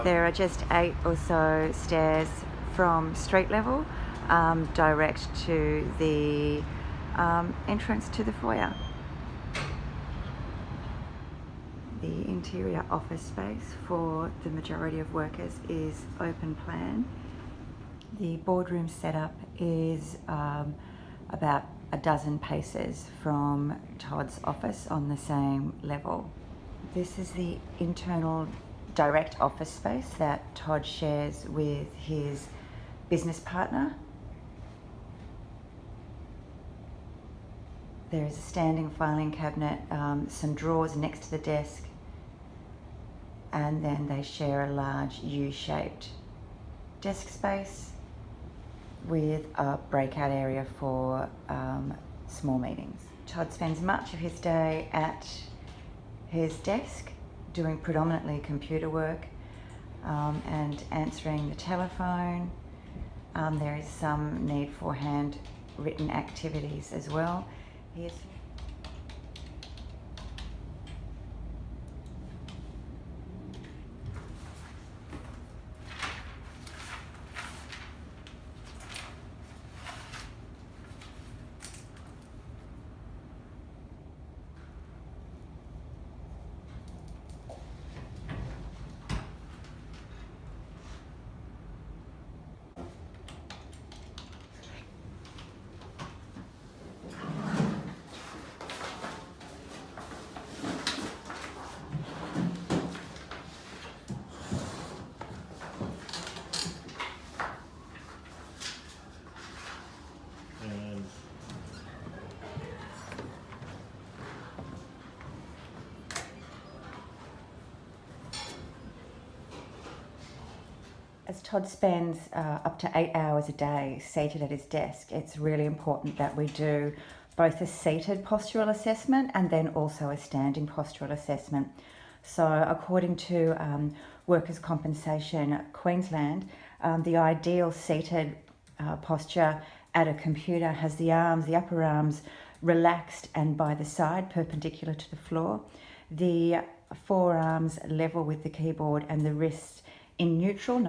There are just 8 or so stairs from street level direct to the entrance to the foyer. The interior office space for the majority of workers is open plan. The boardroom setup is about a dozen paces from Todd's office on the same level. This is the internal direct office space that Todd shares with his business partner. There is a standing filing cabinet, some drawers next to the desk, and then they share a large U-shaped desk space with a breakout area for small meetings. Todd spends much of his day at his desk doing predominantly computer work and answering the telephone. There is some need for handwritten activities as well. As Todd spends up to 8 hours a day seated at his desk, it's really important that we do both a seated postural assessment and then also a standing postural assessment. So according to Workers' Compensation Queensland, the ideal seated posture at a computer has the arms, the upper arms relaxed and by the side perpendicular to the floor, the forearms level with the keyboard and the wrists in neutral.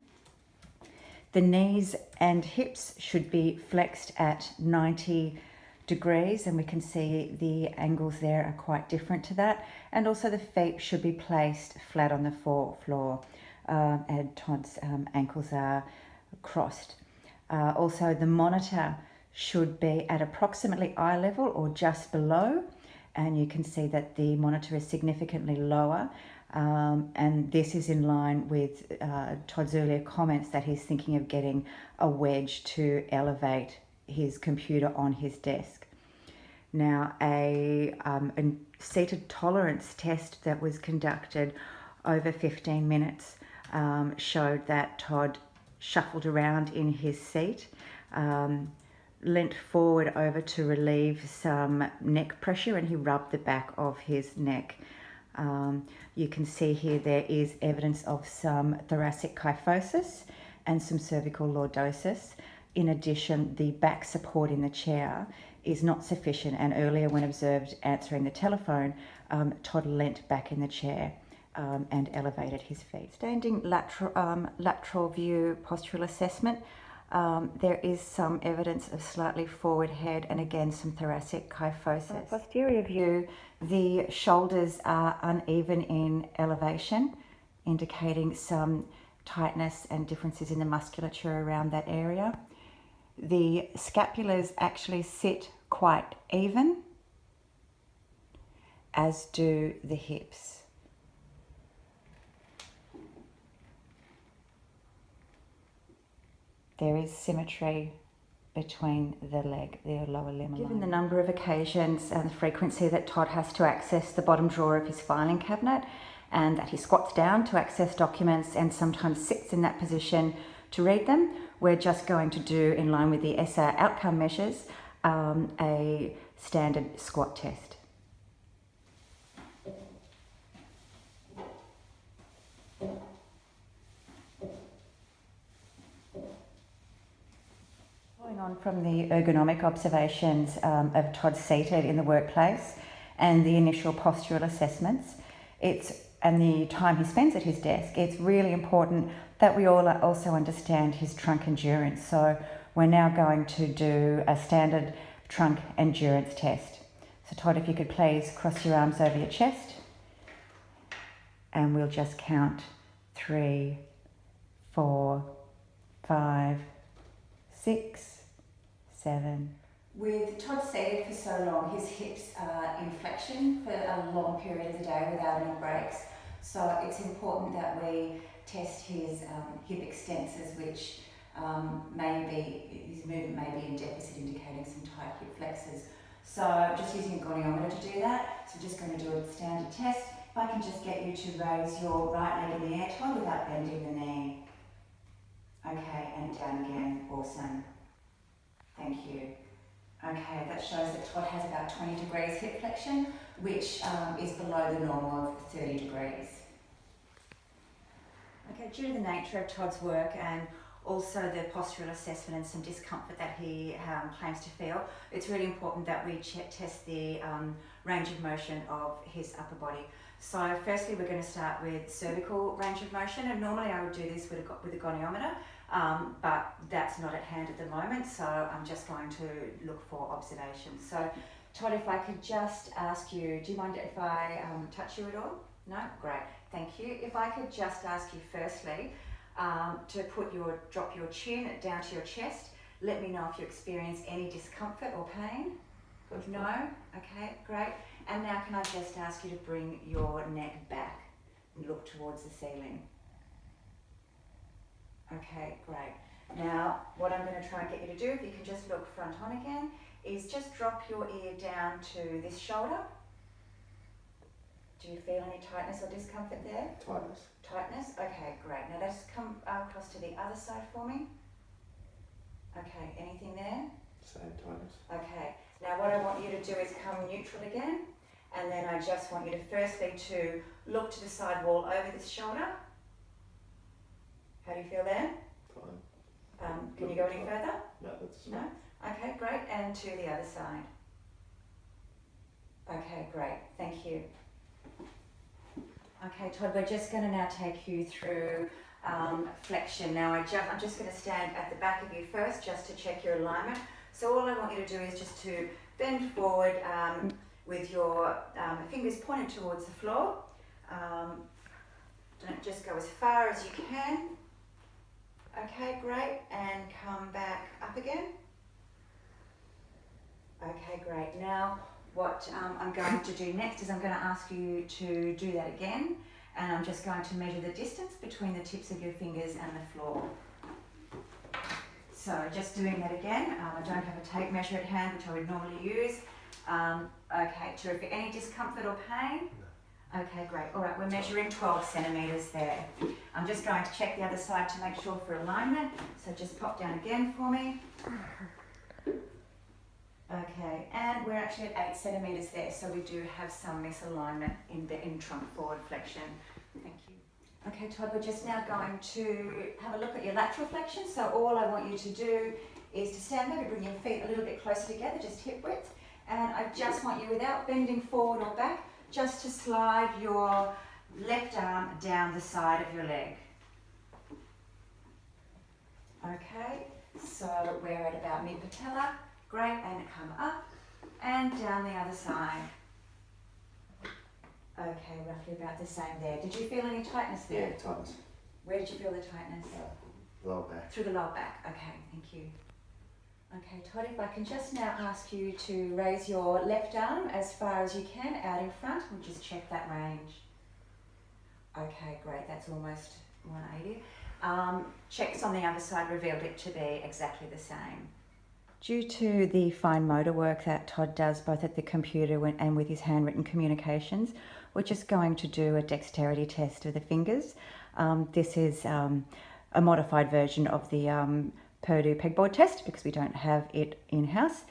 The knees and hips should be flexed at 90 degrees, and we can see the angles there are quite different to that. And also the feet should be placed flat on the floor, and Todd's ankles are crossed. Also the monitor should be at approximately eye level or just below, and you can see that the monitor is significantly lower. And this is in line with Todd's earlier comments that he's thinking of getting a wedge to elevate his computer on his desk. Now, a seated tolerance test that was conducted over 15 minutes showed that Todd shuffled around in his seat, leant forward over to relieve some neck pressure, and he rubbed the back of his neck. You can see here there is evidence of some thoracic kyphosis and some cervical lordosis. In addition, the back support in the chair is not sufficient, and earlier when observed answering the telephone, Todd leant back in the chair and elevated his feet. Standing lateral view postural assessment. There is some evidence of slightly forward head and again some thoracic kyphosis. Posterior view, the shoulders are uneven in elevation, indicating some tightness and differences in the musculature around that area. The scapulars actually sit quite even, as do the hips. There is symmetry between the lower limb. Given the number of occasions and the frequency that Todd has to access the bottom drawer of his filing cabinet, and that he squats down to access documents and sometimes sits in that position to read them, we're just going to do, in line with the ESSA outcome measures, a standard squat test. Following on from the ergonomic observations of Todd seated in the workplace and the initial postural assessments, it's and the time he spends at his desk, it's really important that we all also understand his trunk endurance. So we're now going to do a standard trunk endurance test. So Todd, if you could please cross your arms over your chest, and we'll just count 3, 4, 5, 6, 7. With Todd seated for so long, his hips are in flexion for a long period of the day without any breaks. So it's important that we test his hip extensors, which his movement may be in deficit, indicating some tight hip flexors. So just using a goniometer to do that. So just going to do a standard test. If I can just get you to raise your right leg in the air, Todd, without bending the knee. Okay, and down again. Awesome. Thank you. Okay, that shows that Todd has about 20 degrees hip flexion, which is below the normal of 30 degrees. Okay, due to the nature of Todd's work and also the postural assessment and some discomfort that he claims to feel, it's really important that we test the range of motion of his upper body. So firstly, we're going to start with cervical range of motion, and normally I would do this with a goniometer, but that's not at hand at the moment, so I'm just going to look for observations. So Todd, if I could just ask you, do you mind if I touch you at all? No? Great, thank you. If I could just ask you firstly to drop your chin down to your chest. Let me know if you experience any discomfort or pain. No? Okay, great. And now can I just ask you to bring your neck back and look towards the ceiling. Okay, great. Now, what I'm going to try and get you to do, if you can just look front on again, is just drop your ear down to this shoulder. Do you feel any tightness or discomfort there? Tightness. Tightness? Okay, great. Now let's come across to the other side for me. Okay, anything there? Same tightness. Okay. Now what I want you to do is come neutral again, and then I just want you to firstly to look to the side wall over this shoulder. How do you feel there? Fine. Can you go any further? No, that's No? Okay, great. And to the other side. Okay, great. Thank you. Okay, Todd, we're just going to now take you through flexion. Now I'm just going to stand at the back of you first just to check your alignment. So all I want you to do is just to bend forward with your fingers pointed towards the floor. Don't just go as far as you can. Okay, great. And come back up again. Okay, great. Now what I'm going to do next is I'm going to ask you to do that again, and I'm just going to measure the distance between the tips of your fingers and the floor. So just doing that again. I don't have a tape measure at hand, which I would normally use. Okay, terrific. Any discomfort or pain? No. Okay, great. All right, we're measuring 12 centimetres there. I'm just going to check the other side to make sure for alignment. So just pop down again for me. Okay, and we're actually at 8 centimetres there, so we do have some misalignment in trunk forward flexion. Thank you. Okay, Todd, we're just now going to have a look at your lateral flexion. So all I want you to do is to stand up and bring your feet a little bit closer together, just hip width. And I just want you, without bending forward or back, just to slide your left arm down the side of your leg. Okay, so we're at about mid-patella. Great, and come up and down the other side. Okay, roughly about the same there. Did you feel any tightness there? Yeah, tightness. Where did you feel the tightness? Lower back. Through the lower back. Okay, thank you. Okay, Todd, if I can just now ask you to raise your left arm as far as you can out in front. We'll just check that range. Okay, great. That's almost 180. Checks on the other side revealed it to be exactly the same. Due to the fine motor work that Todd does both at the computer and with his handwritten communications, we're just going to do a dexterity test of the fingers. This is a modified version of the Purdue pegboard test because we don't have it in-house.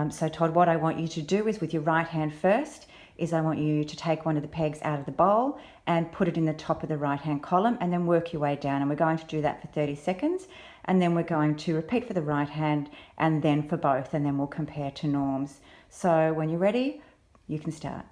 So Todd, what I want you to do is with your right hand first, is I want you to take one of the pegs out of the bowl and put it in the top of the right hand column and then work your way down. And we're going to do that for 30 seconds. And then we're going to repeat for the right hand and then for both, and then we'll compare to norms. So when you're ready, you can start.